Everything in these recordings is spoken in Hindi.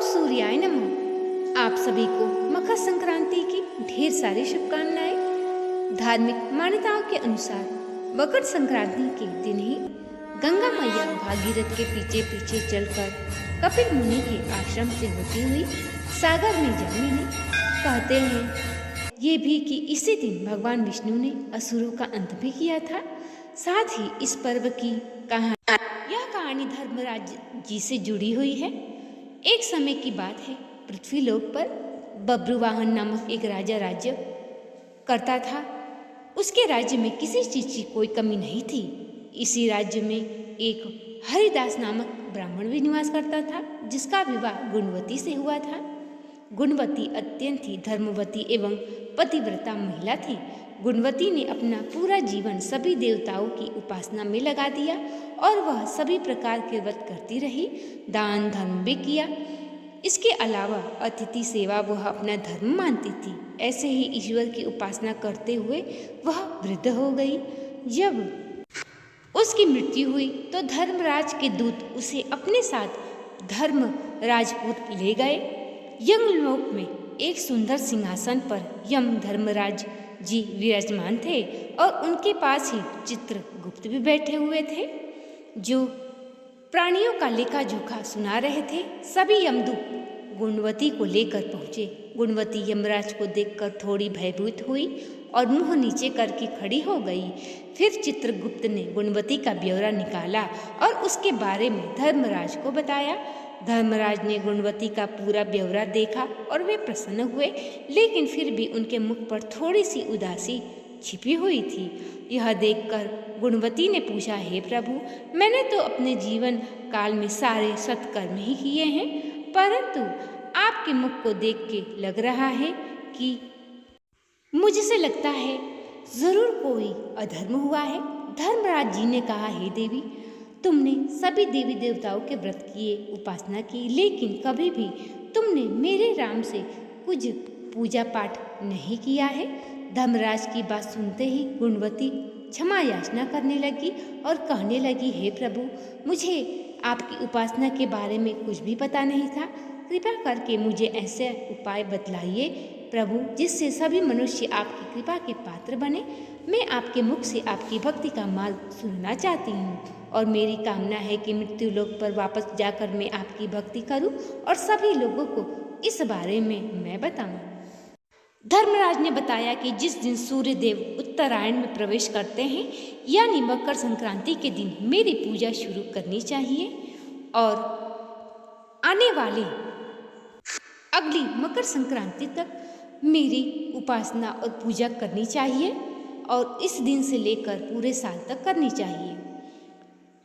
सूर्याय नमः। आप सभी को मकर संक्रांति की ढेर सारी शुभकामनाएं। धार्मिक मान्यताओं के अनुसार मकर संक्रांति के दिन ही गंगा मैया भागीरथ के पीछे पीछे चलकर कपिल मुनि के आश्रम से होती हुई सागर में जा मिली। कहते हैं ये भी कि इसी दिन भगवान विष्णु ने असुरों का अंत भी किया था। साथ ही इस पर्व की कहानी धर्मराज जी से जुड़ी हुई है। एक समय की बात है, पृथ्वीलोक पर बब्रुवाहन नामक एक राजा राज्य करता था। उसके राज्य में किसी चीज की कोई कमी नहीं थी। इसी राज्य में एक हरिदास नामक ब्राह्मण भी निवास करता था, जिसका विवाह गुणवती से हुआ था। गुणवती अत्यंत ही धर्मवती एवं पतिव्रता महिला थी। गुणवती ने अपना पूरा जीवन सभी देवताओं की उपासना में लगा दिया और वह सभी प्रकार के व्रत करती रही, दान धर्म भी किया। इसके अलावा अतिथि सेवा वह अपना धर्म मानती थी। ऐसे ही ईश्वर की उपासना करते हुए वह वृद्ध हो गई। जब उसकी मृत्यु हुई तो धर्मराज के दूत उसे अपने साथ धर्म राजपुर ले गए। यमलोक में एक सुंदर सिंहासन पर यम धर्मराज जी विराजमान थे और उनके पास ही चित्रगुप्त भी बैठे हुए थे, जो प्राणियों का लेखा जोखा सुना रहे थे। सभी यमदूत गुणवती को लेकर पहुँचे। गुणवती यमराज को देखकर थोड़ी भयभीत हुई और मुंह नीचे करके खड़ी हो गई। फिर चित्रगुप्त ने गुणवती का ब्यौरा निकाला और उसके बारे में धर्मराज को बताया। धर्मराज ने गुणवती का पूरा ब्यौरा देखा और वे प्रसन्न हुए, लेकिन फिर भी उनके मुख पर थोड़ी सी उदासी छिपी हुई थी। यह देखकर गुणवती ने पूछा, हे प्रभु, मैंने तो अपने जीवन काल में सारे सत्कर्म ही किए हैं, परंतु आपके मुख को देख के लग रहा है कि मुझसे लगता है जरूर कोई अधर्म हुआ है। धर्मराज जी ने कहा, हे देवी, तुमने सभी देवी देवताओं के व्रत किए, उपासना की, लेकिन कभी भी तुमने मेरे राम से कुछ पूजा पाठ नहीं किया है। धर्मराज की बात सुनते ही गुणवती क्षमा याचना करने लगी और कहने लगी, हे प्रभु, मुझे आपकी उपासना के बारे में कुछ भी पता नहीं था। कृपा करके मुझे ऐसे उपाय बतलाइए प्रभु, जिससे सभी मनुष्य आपकी कृपा के पात्र बने। मैं आपके मुख से आपकी भक्ति का मार्ग सुनना चाहती हूँ और मेरी कामना है कि मृत्यु लोक पर वापस जाकर मैं आपकी भक्ति करूँ और सभी लोगों को इस बारे में मैं बताऊँ। धर्मराज ने बताया कि जिस दिन सूर्य देव उत्तरायण में प्रवेश करते हैं, यानी मकर संक्रांति के दिन मेरी पूजा शुरू करनी चाहिए और आने वाले अगली मकर संक्रांति तक मेरी उपासना और पूजा करनी चाहिए और इस दिन से लेकर पूरे साल तक करनी चाहिए।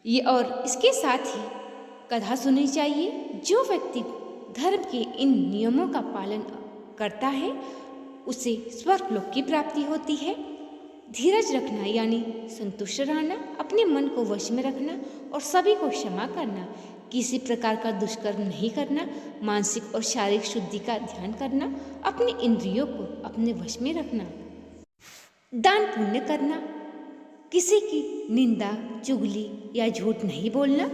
ये और इसके साथ ही कथा सुननी चाहिए। जो व्यक्ति धर्म के इन नियमों का पालन करता है उसे स्वर्गलोक की प्राप्ति होती है। धीरज रखना यानी संतुष्ट रहना, अपने मन को वश में रखना और सभी को क्षमा करना, किसी प्रकार का दुष्कर्म नहीं करना, मानसिक और शारीरिक शुद्धि का ध्यान करना, अपने इंद्रियों को अपने वश में रखना, दान पुण्य करना, किसी की निंदा चुगली या झूठ नहीं बोलना।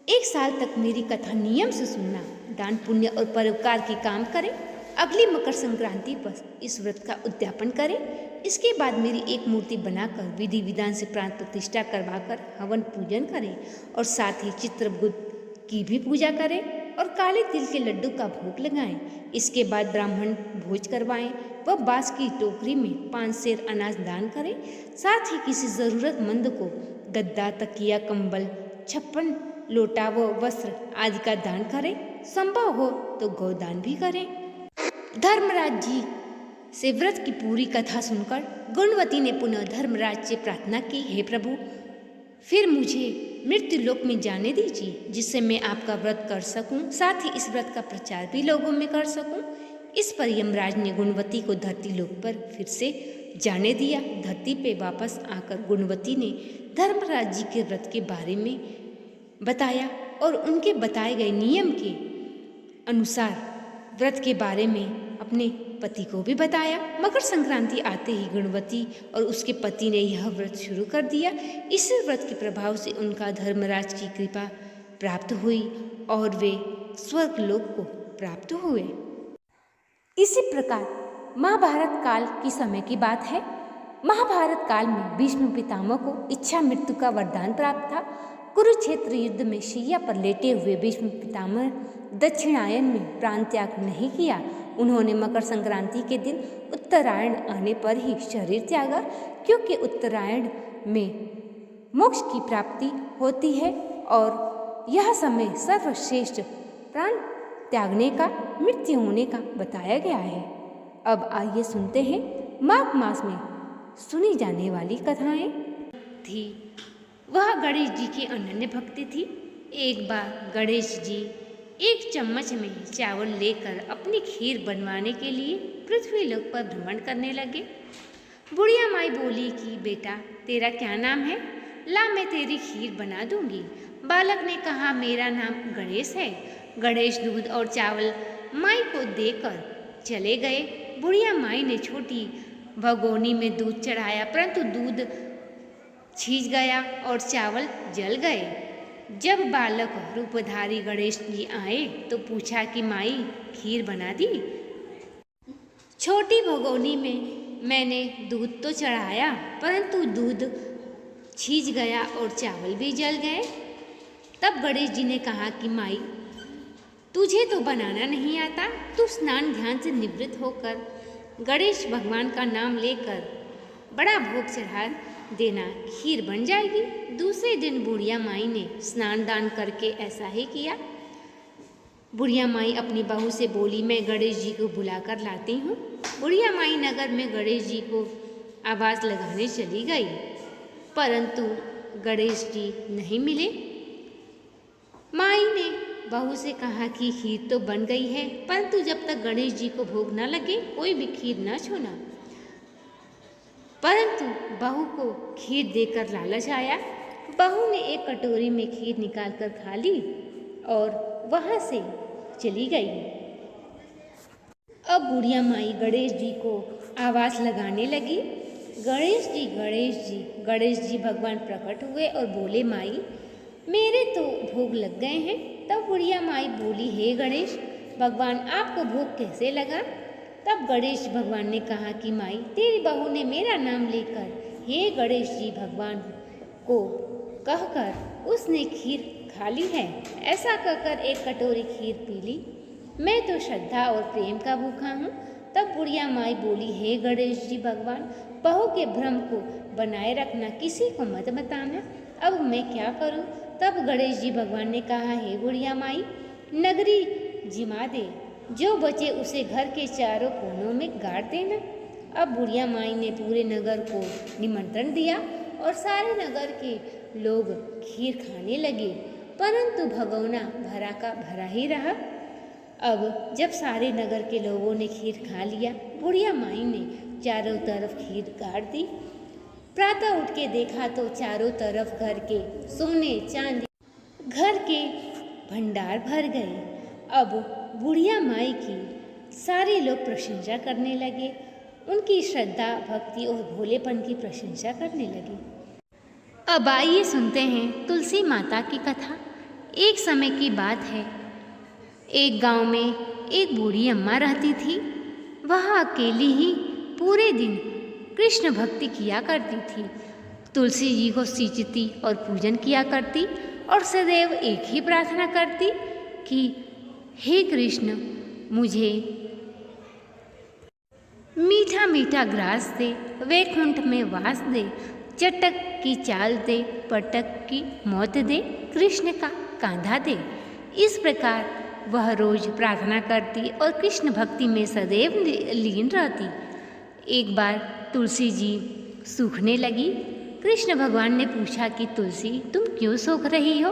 एक साल तक मेरी कथा नियम से सुनना, दान पुण्य और परोपकार के काम करें। अगली मकर संक्रांति पर इस व्रत का उद्यापन करें। इसके बाद मेरी एक मूर्ति बनाकर विधि विधान से प्राण प्रतिष्ठा करवाकर हवन पूजन करें और साथ ही चित्रगुप्त की भी पूजा करें और काले तिल के लड्डू का भोग लगाएं। इसके बाद ब्राह्मण भोज करवाएं व बांस की टोकरी में 5 सेर अनाज दान करें। साथ ही किसी ज़रूरतमंद को गद्दा, तकिया, कंबल, 56 लोटा व वस्त्र आदि का दान करें। संभव हो तो गौदान भी करें। धर्मराज जी से व्रत की पूरी कथा सुनकर गुणवती ने पुनः धर्मराज से प्रार्थना की, हे प्रभु, फिर मुझे मृत्यु लोक में जाने दीजिए, जिससे मैं आपका व्रत कर सकूं, साथ ही इस व्रत का प्रचार भी लोगों में कर सकूं। इस पर यमराज ने गुणवती को धरती लोक पर फिर से जाने दिया। धरती पे वापस आकर गुणवती ने धर्मराज जी के व्रत के बारे में बताया और उनके बताए गए नियम के अनुसार व्रत के बारे में अपने पति को भी बताया। मकर संक्रांति आते ही गुणवती और उसके पति ने यह व्रत शुरू कर दिया। इस व्रत के प्रभाव से उनका धर्मराज की कृपा प्राप्त हुई और वे स्वर्ग लोक को प्राप्त हुए। इसी प्रकार महाभारत काल की समय की बात है। महाभारत काल में भीष्म पितामह को इच्छा मृत्यु का वरदान प्राप्त था। कुरुक्षेत्र युद्ध में शैया पर लेटे हुए भीष्म पितामह दक्षिणायन में प्राण त्याग नहीं किया। उन्होंने मकर संक्रांति के दिन उत्तरायण आने पर ही शरीर त्यागा, क्योंकि उत्तरायण में मोक्ष की प्राप्ति होती है और यह समय सर्वश्रेष्ठ प्राण त्यागने का, मृत्यु होने का बताया गया है। अब आइए सुनते हैं माघ मास में सुनी जाने वाली कथाएं। थी वह गणेश जी की अनन्य भक्ति थी। एक बार गणेश जी एक चम्मच में चावल लेकर अपनी खीर बनवाने के लिए पृथ्वी लोक पर भ्रमण करने लगे। बुढ़िया माई बोली कि बेटा, तेरा क्या नाम है? ला, मैं तेरी खीर बना दूंगी। बालक ने कहा, मेरा नाम गणेश है। गणेश दूध और चावल माई को देकर चले गए। बुढ़िया माई ने छोटी भगोनी में दूध चढ़ाया, परंतु दूध छीज गया और चावल जल गए। जब बालक रूपधारी गणेश जी आए तो पूछा कि माई, खीर बना दी? छोटी भगोनी में मैंने दूध तो चढ़ाया, परंतु दूध छीज गया और चावल भी जल गए। तब गणेश जी ने कहा कि माई, तुझे तो बनाना नहीं आता, तू स्नान ध्यान से निवृत्त होकर गणेश भगवान का नाम लेकर बड़ा भोग चढ़ा देना, खीर बन जाएगी। दूसरे दिन बुढ़िया माई ने स्नान दान करके ऐसा ही किया। बुढ़िया माई अपनी बहू से बोली, मैं गणेश जी को बुलाकर लाती हूँ। बुढ़िया माई नगर में गणेश जी को आवाज़ लगाने चली गई, परंतु गणेश जी नहीं मिले। माई ने बहू से कहा कि खीर तो बन गई है, परंतु जब तक गणेश जी को भोग न लगे कोई भी खीर न छूना। परंतु बहू को खीर देकर लालच आया। बहू ने एक कटोरी में खीर निकालकर खा ली और वहाँ से चली गई। अब बुढ़िया माई गणेश जी को आवाज़ लगाने लगी, गणेश जी, गणेश जी। गणेश जी भगवान प्रकट हुए और बोले, माई, मेरे तो भोग लग गए हैं। तब बुढ़िया माई बोली, हे गणेश भगवान, आपको भोग कैसे लगा? तब गणेश भगवान ने कहा कि माई, तेरी बहू ने मेरा नाम लेकर हे गणेश जी भगवान को कहकर उसने खीर खा ली है। ऐसा कहकर एक कटोरी खीर पी ली। मैं तो श्रद्धा और प्रेम का भूखा हूँ। तब बुढ़िया माई बोली, हे गणेश जी भगवान, बहू के भ्रम को बनाए रखना, किसी को मत बताना। अब मैं क्या करूँ? तब गणेश जी भगवान ने कहा, हे बुढ़िया माई, नगरी जिमा दे, जो बचे उसे घर के चारों कोनों में गाड़ देना। अब बुढ़िया माई ने पूरे नगर को निमंत्रण दिया और सारे नगर के लोग खीर खाने लगे, परंतु भगोना भरा का भरा ही रहा। अब जब सारे नगर के लोगों ने खीर खा लिया, बुढ़िया माई ने चारों तरफ खीर गाड़ दी। प्रातः उठ के देखा तो चारों तरफ घर के सोने चांदी, घर के भंडार भर गए। अब बुढ़िया माई की सारे लोग प्रशंसा करने लगे, उनकी श्रद्धा, भक्ति और भोलेपन की प्रशंसा करने लगे। अब आइए सुनते हैं तुलसी माता की कथा। एक समय की बात है, एक गांव में एक बूढ़ी अम्मा रहती थी। वह अकेली ही पूरे दिन कृष्ण भक्ति किया करती थी। तुलसी जी को सींचती और पूजन किया करती और सदैव एक ही प्रार्थना करती कि हे कृष्ण, मुझे मीठा मीठा ग्रास दे, वैकुंठ में वास दे, चटक की चाल दे, पटक की मौत दे, कृष्ण का कांधा दे। इस प्रकार वह रोज प्रार्थना करती और कृष्ण भक्ति में सदैव लीन रहती। एक बार तुलसी जी सूखने लगी। कृष्ण भगवान ने पूछा कि तुलसी, तुम क्यों सूख रही हो?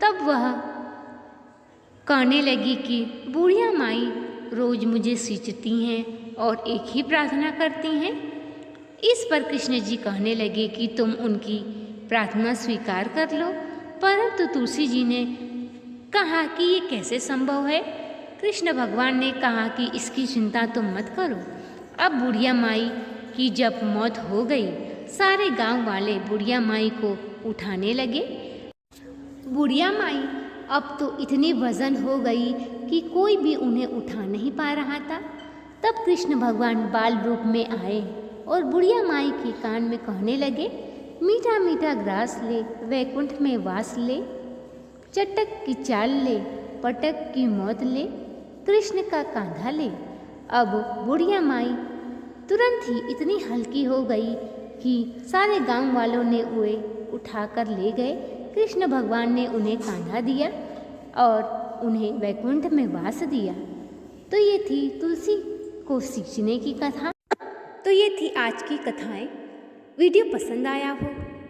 तब वह कहने लगी कि बूढ़िया माई रोज मुझे सींचती हैं और एक ही प्रार्थना करती हैं। इस पर कृष्ण जी कहने लगे कि तुम उनकी प्रार्थना स्वीकार कर लो। परंतु तुलसी जी ने कहा कि ये कैसे संभव है? कृष्ण भगवान ने कहा कि इसकी चिंता तुम मत करो। अब बुढ़िया माई की जब मौत हो गई, सारे गांव वाले बुढ़िया माई को उठाने लगे। बुढ़िया माई अब तो इतनी वजन हो गई कि कोई भी उन्हें उठा नहीं पा रहा था। तब कृष्ण भगवान बाल रूप में आए और बुढ़िया माई के कान में कहने लगे, मीठा मीठा ग्रास ले, वैकुंठ में वास ले, चटक की चाल ले, पटक की मौत ले, कृष्ण का कांधा ले। अब बुढ़िया माई तुरंत ही इतनी हल्की हो गई कि सारे गांव वालों ने उन्हें उठाकर ले गए। कृष्ण भगवान ने उन्हें कांधा दिया और उन्हें वैकुंठ में वास दिया। तो ये थी तुलसी को सींचने की कथा। तो ये थी आज की कथाएं। वीडियो पसंद आया हो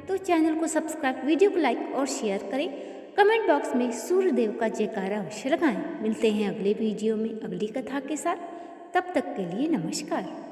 तो चैनल को सब्सक्राइब, वीडियो को लाइक और शेयर करें। कमेंट बॉक्स में सूर्यदेव का जयकारा अवश्य लगाएं। मिलते हैं अगले वीडियो में अगली कथा के साथ। तब तक के लिए नमस्कार।